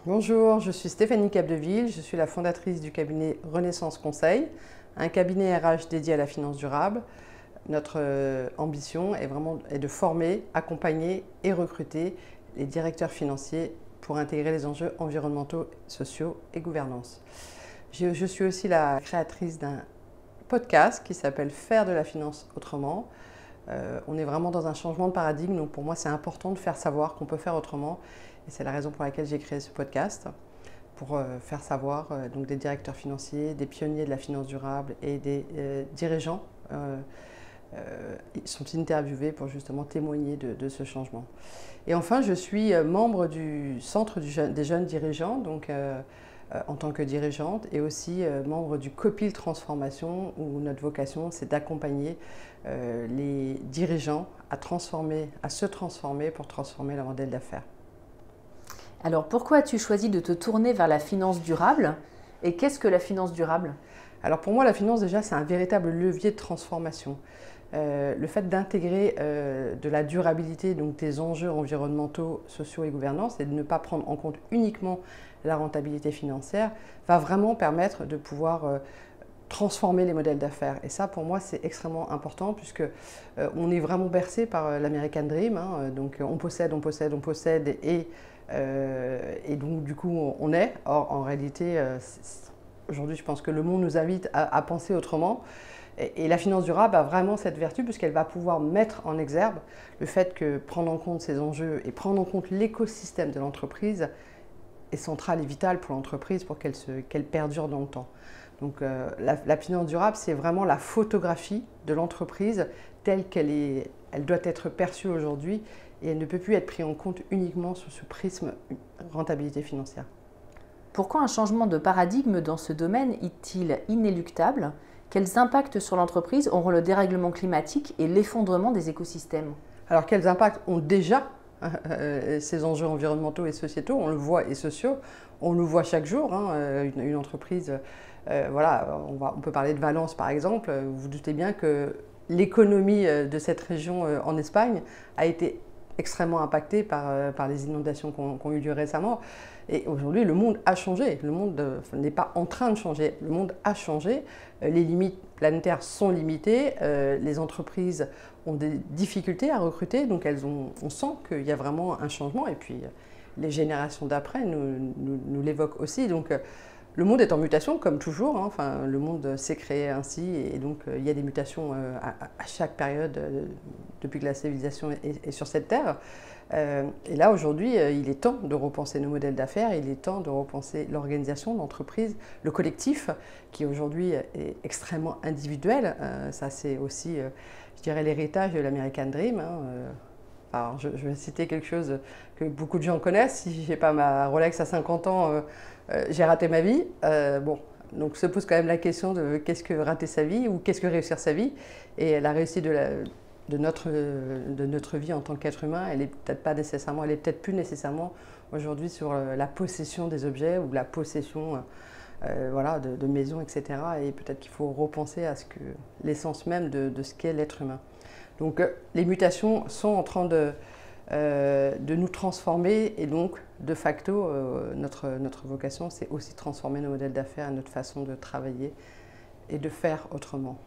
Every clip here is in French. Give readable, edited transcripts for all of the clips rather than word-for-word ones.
Bonjour, je suis Stéphanie Capdeville, je suis la fondatrice du cabinet Renaissance Conseil, un cabinet RH dédié à la finance durable. Notre ambition est de former, accompagner et recruter les directeurs financiers pour intégrer les enjeux environnementaux, sociaux et gouvernance. Je suis aussi la créatrice d'un podcast qui s'appelle Faire de la finance autrement. On est vraiment dans un changement de paradigme, donc pour moi c'est important de faire savoir qu'on peut faire autrement. Et c'est la raison pour laquelle j'ai créé ce podcast, pour faire savoir donc des directeurs financiers, des pionniers de la finance durable et des dirigeants sont interviewés pour justement témoigner de ce changement. Et enfin, je suis membre du Centre des jeunes dirigeants, donc en tant que dirigeante, et aussi membre du COPIL Transformation, où notre vocation c'est d'accompagner les dirigeants à se transformer pour transformer leur modèle d'affaires. Alors pourquoi as-tu choisi de te tourner vers la finance durable et qu'est-ce que la finance durable? Alors pour moi, la finance déjà c'est un véritable levier de transformation. Le fait d'intégrer de la durabilité, donc des enjeux environnementaux, sociaux et gouvernance, et de ne pas prendre en compte uniquement la rentabilité financière, va vraiment permettre de pouvoir transformer les modèles d'affaires. Et ça, pour moi, c'est extrêmement important puisque on est vraiment bercé par l'American Dream. Donc on possède, et donc du coup on est. Or en réalité, aujourd'hui je pense que le monde nous invite à penser autrement. Et la finance durable a vraiment cette vertu puisqu'elle va pouvoir mettre en exergue le fait que prendre en compte ces enjeux et prendre en compte l'écosystème de l'entreprise est central et vital pour l'entreprise pour qu'elle perdure dans le temps. Donc la finance durable, c'est vraiment la photographie de l'entreprise telle elle doit être perçue aujourd'hui et elle ne peut plus être prise en compte uniquement sous ce prisme rentabilité financière. Pourquoi un changement de paradigme dans ce domaine est-il inéluctable? Quels impacts sur l'entreprise auront le dérèglement climatique et l'effondrement des écosystèmes? Alors quels impacts ont déjà ces enjeux environnementaux et sociétaux, on le voit, et sociaux, on le voit chaque jour. Une entreprise, voilà, on peut parler de Valence par exemple, vous vous doutez bien que l'économie de cette région en Espagne a été extrêmement impactée par les inondations qui ont eu lieu récemment. Et aujourd'hui, le monde a changé. Le monde n'est pas en train de changer. Le monde a changé. Les limites planétaires sont limitées. Les entreprises ont des difficultés à recruter. Donc on sent qu'il y a vraiment un changement. Et puis les générations d'après nous l'évoquent aussi. Donc le monde est en mutation, comme toujours. Enfin, le monde s'est créé ainsi. Et donc il y a des mutations à chaque période depuis que la civilisation est sur cette terre. Et là, aujourd'hui, il est temps de repenser nos modèles d'affaires, il est temps de repenser l'organisation, l'entreprise, le collectif, qui aujourd'hui est extrêmement individuel. Ça, c'est aussi, je dirais, l'héritage de l'American Dream. Alors, je vais citer quelque chose que beaucoup de gens connaissent. Si je n'ai pas ma Rolex à 50 ans, j'ai raté ma vie. Bon. Donc se pose quand même la question de qu'est-ce que rater sa vie ou qu'est-ce que réussir sa vie. Et la réussite de notre vie en tant qu'être humain, elle est peut-être plus nécessairement aujourd'hui sur la possession des objets ou la possession voilà, de maisons, etc. Et peut-être qu'il faut repenser à l'essence même de ce qu'est l'être humain. Donc les mutations sont en train de nous transformer et donc de facto notre vocation c'est aussi transformer nos modèles d'affaires, notre façon de travailler et de faire autrement.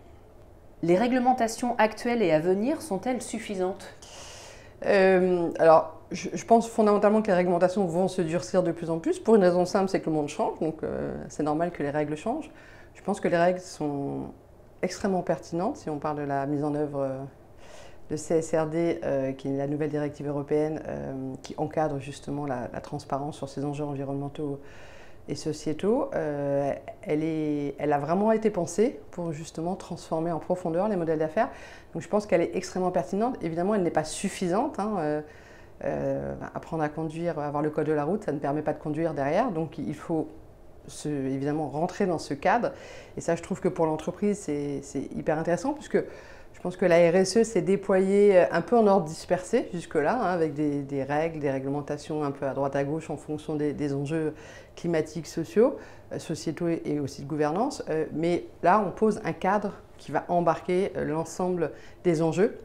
Les réglementations actuelles et à venir sont-elles suffisantes? Alors, je pense fondamentalement que les réglementations vont se durcir de plus en plus pour une raison simple, c'est que le monde change, donc c'est normal que les règles changent. Je pense que les règles sont extrêmement pertinentes si on parle de la mise en œuvre de CSRD, qui est la nouvelle directive européenne qui encadre justement la transparence sur ces enjeux environnementaux et sociétaux. Elle a vraiment été pensée pour justement transformer en profondeur les modèles d'affaires. Donc je pense qu'elle est extrêmement pertinente. Évidemment, elle n'est pas suffisante. Apprendre à conduire, avoir le code de la route, ça ne permet pas de conduire derrière. Donc il faut évidemment rentrer dans ce cadre. Et ça, je trouve que pour l'entreprise, c'est hyper intéressant puisque je pense que la RSE s'est déployée un peu en ordre dispersé jusque-là, avec des règles, des réglementations un peu à droite à gauche en fonction des enjeux climatiques, sociaux, sociétaux et aussi de gouvernance. Mais là, on pose un cadre qui va embarquer l'ensemble des enjeux.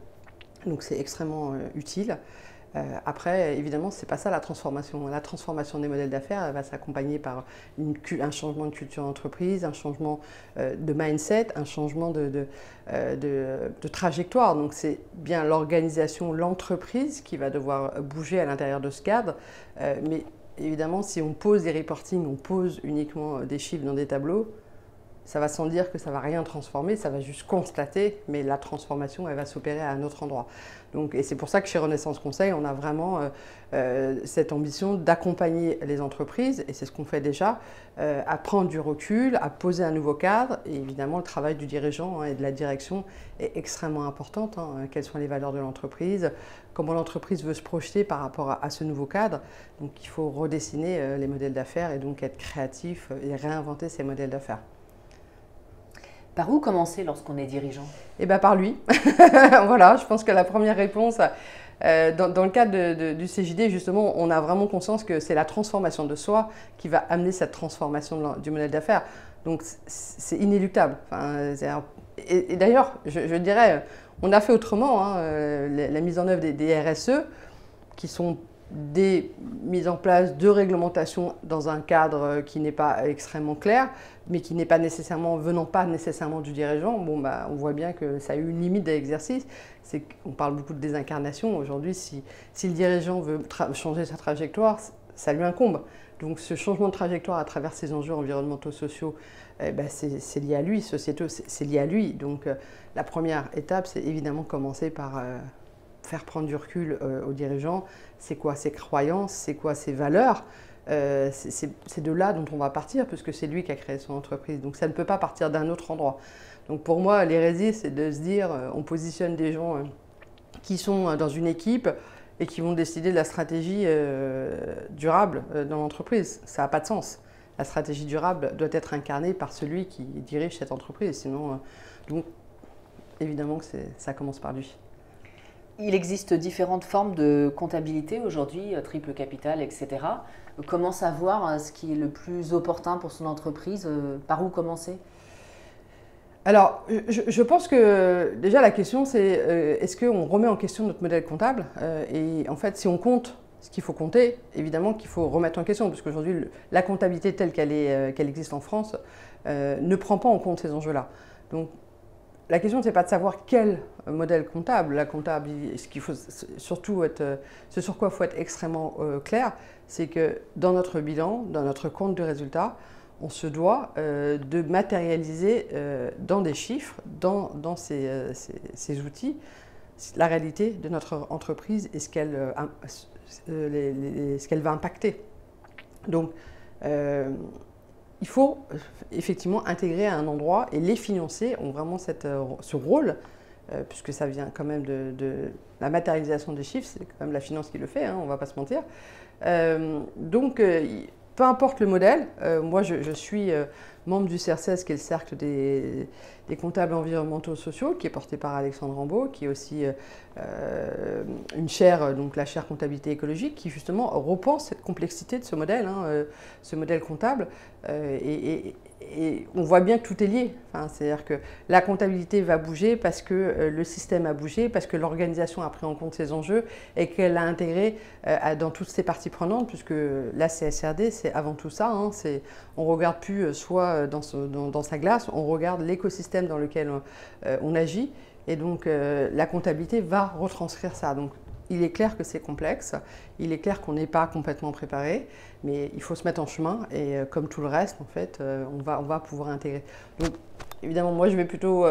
Donc c'est extrêmement utile. Après, évidemment, ce n'est pas ça la transformation. La transformation des modèles d'affaires, elle va s'accompagner par un changement de culture d'entreprise, un changement de mindset, un changement de trajectoire. Donc c'est bien l'organisation, l'entreprise qui va devoir bouger à l'intérieur de ce cadre. Mais évidemment, si on pose des reportings, on pose uniquement des chiffres dans des tableaux, ça va sans dire que ça ne va rien transformer, ça va juste constater, mais la transformation, elle va s'opérer à un autre endroit. Donc, et c'est pour ça que chez Renaissance Conseil, on a vraiment cette ambition d'accompagner les entreprises, et c'est ce qu'on fait déjà, à prendre du recul, à poser un nouveau cadre. Et évidemment, le travail du dirigeant et de la direction est extrêmement important. Quelles sont les valeurs de l'entreprise, comment l'entreprise veut se projeter par rapport à ce nouveau cadre. Donc il faut redessiner les modèles d'affaires et donc être créatif et réinventer ces modèles d'affaires. Par où commencer lorsqu'on est dirigeant? Eh bien par lui. Voilà, je pense que la première réponse, dans le cadre du CJD, justement, on a vraiment conscience que c'est la transformation de soi qui va amener cette transformation du modèle d'affaires. Donc c'est inéluctable. Enfin, et d'ailleurs, je dirais, on a fait autrement, la mise en œuvre des RSE, qui sont des mises en place de réglementations dans un cadre qui n'est pas extrêmement clair, mais qui n'est pas nécessairement, venant pas nécessairement du dirigeant. Bon, on voit bien que ça a eu une limite d'exercice. On parle beaucoup de désincarnation. Aujourd'hui, si le dirigeant veut changer sa trajectoire, ça lui incombe. Donc ce changement de trajectoire à travers ces enjeux environnementaux, sociaux, c'est lié à lui, sociétaux, c'est lié à lui. Donc la première étape, c'est évidemment commencer par faire prendre du recul aux dirigeants. C'est quoi ses croyances, c'est quoi ses valeurs. C'est de là dont on va partir, puisque c'est lui qui a créé son entreprise. Donc ça ne peut pas partir d'un autre endroit. Donc pour moi, l'hérésie, c'est de se dire, on positionne des gens qui sont dans une équipe et qui vont décider de la stratégie durable dans l'entreprise. Ça n'a pas de sens. La stratégie durable doit être incarnée par celui qui dirige cette entreprise. Sinon, donc, évidemment que ça commence par lui. Il existe différentes formes de comptabilité aujourd'hui, triple capital, etc. Comment savoir ce qui est le plus opportun pour son entreprise? Par où commencer? Alors, je pense que déjà la question c'est est-ce qu'on remet en question notre modèle comptable? Et en fait, si on compte ce qu'il faut compter, évidemment qu'il faut remettre en question, parce qu'aujourd'hui, la comptabilité telle qu'elle existe en France ne prend pas en compte ces enjeux-là. Donc, la question, ce n'est pas de savoir quel modèle comptable. La comptable, ce qu'il faut surtout ce sur quoi il faut être extrêmement clair, c'est que dans notre bilan, dans notre compte de résultat, on se doit de matérialiser dans des chiffres, dans ces outils, la réalité de notre entreprise et ce qu'elle va impacter. Donc, il faut effectivement intégrer à un endroit, et les financiers ont vraiment ce rôle, puisque ça vient quand même de la matérialisation des chiffres, c'est quand même la finance qui le fait, on ne va pas se mentir. Donc, peu importe le modèle, moi je suis membre du CERCES, qui est le cercle des comptables environnementaux sociaux, qui est porté par Alexandre Rambaud, qui est aussi une chaire, donc la chaire comptabilité écologique, qui justement repense cette complexité de ce modèle comptable. Et on voit bien que tout est lié. C'est-à-dire que la comptabilité va bouger parce que le système a bougé, parce que l'organisation a pris en compte ces enjeux et qu'elle a intégré dans toutes ses parties prenantes, puisque la CSRD, c'est avant tout ça. On ne regarde plus soit dans sa glace, on regarde l'écosystème dans lequel on agit. Et donc la comptabilité va retranscrire ça. Donc, il est clair que c'est complexe, il est clair qu'on n'est pas complètement préparé, mais il faut se mettre en chemin et comme tout le reste, en fait, on va pouvoir intégrer. Donc, évidemment, moi, je vais plutôt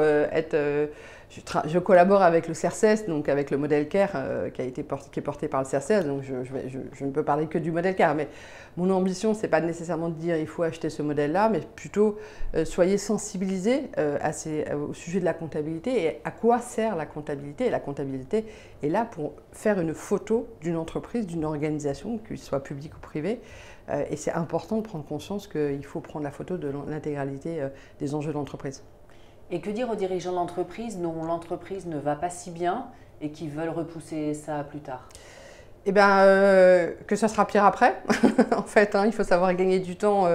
je collabore avec le CERCES, donc avec le modèle CARE qui est porté par le CERCES, donc je ne peux parler que du modèle CARE, mais mon ambition, ce n'est pas nécessairement de dire il faut acheter ce modèle-là, mais plutôt soyez sensibilisés au sujet de la comptabilité et à quoi sert la comptabilité. Et la comptabilité est là pour faire une photo d'une entreprise, d'une organisation, qu'elle soit publique ou privée, et c'est important de prendre conscience qu'il faut prendre la photo de l'intégralité des enjeux de l'entreprise. Et que dire aux dirigeants d'entreprise dont l'entreprise ne va pas si bien et qui veulent repousser ça plus tard? Eh bien, que ça sera pire après, en fait, hein, il faut savoir gagner du temps,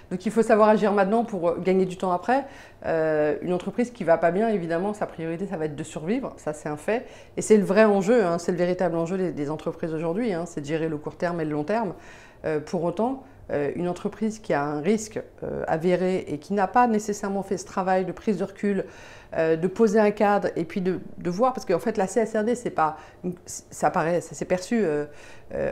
donc il faut savoir agir maintenant pour gagner du temps après. Une entreprise qui ne va pas bien, évidemment, sa priorité, ça va être de survivre, ça c'est un fait. Et c'est le vrai enjeu, hein, c'est le véritable enjeu des entreprises aujourd'hui, hein, c'est de gérer le court terme et le long terme. Pour autant, une entreprise qui a un risque avéré et qui n'a pas nécessairement fait ce travail de prise de recul, de poser un cadre et puis de voir, parce qu'en fait la CSRD, c'est pas, ça s'est perçu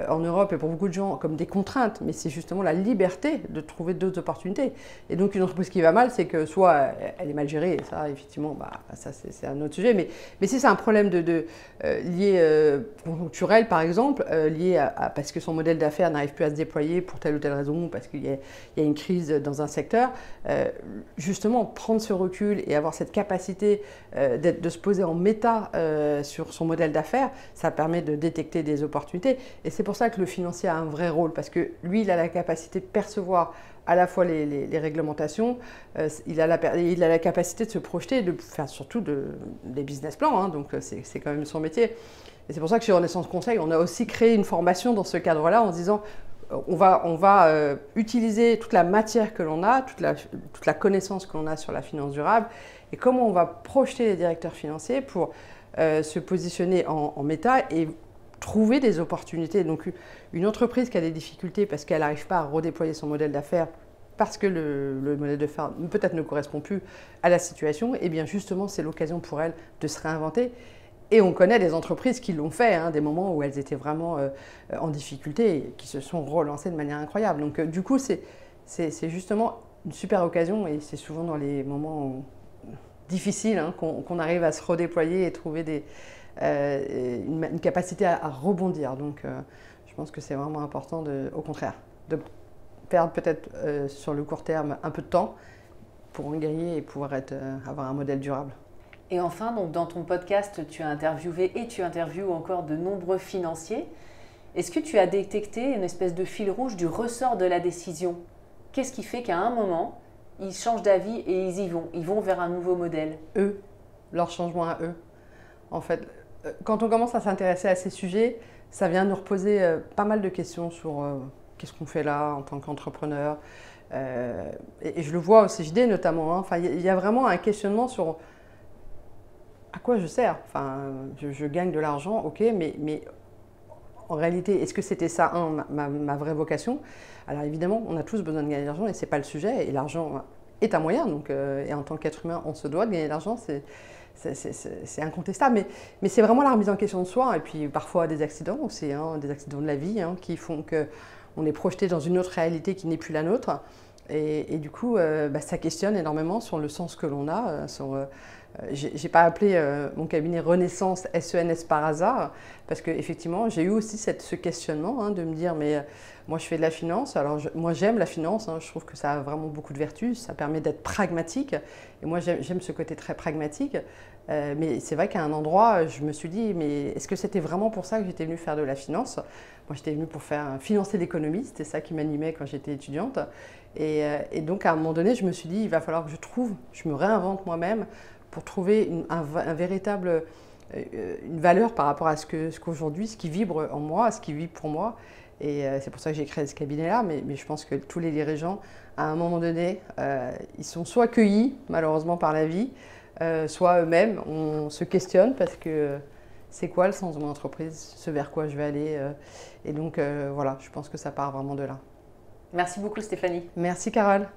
en Europe et pour beaucoup de gens comme des contraintes, mais c'est justement la liberté de trouver d'autres opportunités. Et donc une entreprise qui va mal, c'est que soit elle est mal gérée, et ça effectivement, ça c'est un autre sujet, mais si c'est un problème lié conjoncturel par exemple, lié parce que son modèle d'affaires n'arrive plus à se déployer pour telle ou telle raison, parce qu'il y a une crise dans un secteur, justement prendre ce recul et avoir cette capacité de se poser en méta sur son modèle d'affaires, ça permet de détecter des opportunités. Et c'est pour ça que le financier a un vrai rôle, parce que lui, il a la capacité de percevoir à la fois les réglementations, il a la capacité de se projeter, de faire surtout des business plans, hein, donc c'est quand même son métier. Et c'est pour ça que chez Renaissance Conseil, on a aussi créé une formation dans ce cadre-là en se disant on va utiliser toute la matière que l'on a, toute la connaissance que l'on a sur la finance durable, et comment on va projeter les directeurs financiers pour se positionner en méta et trouver des opportunités. Donc une entreprise qui a des difficultés parce qu'elle n'arrive pas à redéployer son modèle d'affaires, parce que le modèle d'affaires peut-être ne correspond plus à la situation, et bien justement c'est l'occasion pour elle de se réinventer. Et on connaît des entreprises qui l'ont fait, hein, des moments où elles étaient vraiment en difficulté et qui se sont relancées de manière incroyable. Donc du coup c'est justement une super occasion, et c'est souvent dans les moments difficiles hein, qu'on arrive à se redéployer et trouver une capacité à rebondir. Donc je pense que c'est vraiment important, au contraire, de perdre peut-être sur le court terme un peu de temps pour en gagner et pouvoir avoir un modèle durable. Et enfin, donc, dans ton podcast, tu as interviewé et tu interviews encore de nombreux financiers. Est-ce que tu as détecté une espèce de fil rouge du ressort de la décision? Qu'est-ce qui fait qu'à un moment, ils changent d'avis et ils vont vers un nouveau modèle? Eux, leur changement à eux. En fait, quand on commence à s'intéresser à ces sujets, ça vient nous reposer pas mal de questions sur qu'est-ce qu'on fait là en tant qu'entrepreneur. Et je le vois au CJD notamment. Hein. Enfin, il y a vraiment un questionnement sur à quoi je sers. Enfin, je gagne de l'argent, ok, mais en réalité, est-ce que c'était ça, ma vraie vocation? Alors évidemment, on a tous besoin de gagner de l'argent et ce n'est pas le sujet. Et l'argent est un moyen. Donc, et en tant qu'être humain, on se doit de gagner de l'argent. C'est incontestable, mais c'est vraiment la remise en question de soi, et puis parfois des accidents aussi, hein, des accidents de la vie hein, qui font qu'on est projeté dans une autre réalité qui n'est plus la nôtre, et du coup ça questionne énormément sur le sens que l'on a. J'ai pas appelé mon cabinet Renaissance SENS par hasard, parce qu'effectivement j'ai eu aussi ce questionnement hein, de me dire mais moi je fais de la finance, alors moi j'aime la finance, hein, je trouve que ça a vraiment beaucoup de vertus, ça permet d'être pragmatique, et moi j'aime ce côté très pragmatique, mais c'est vrai qu'à un endroit je me suis dit mais est-ce que c'était vraiment pour ça que j'étais venue faire de la finance? Moi j'étais venue pour financer l'économie, c'était ça qui m'animait quand j'étais étudiante, et donc à un moment donné je me suis dit il va falloir que je me réinvente moi-même pour trouver une valeur par rapport à ce qu'aujourd'hui, ce qui vibre en moi, ce qui vibre pour moi. Et c'est pour ça que j'ai créé ce cabinet-là, mais je pense que tous les dirigeants, à un moment donné, ils sont soit cueillis, malheureusement, par la vie, soit eux-mêmes, on se questionne parce que c'est quoi le sens de mon entreprise, ce vers quoi je vais aller. Et donc, voilà, je pense que ça part vraiment de là. Merci beaucoup Stéphanie. Merci Carole.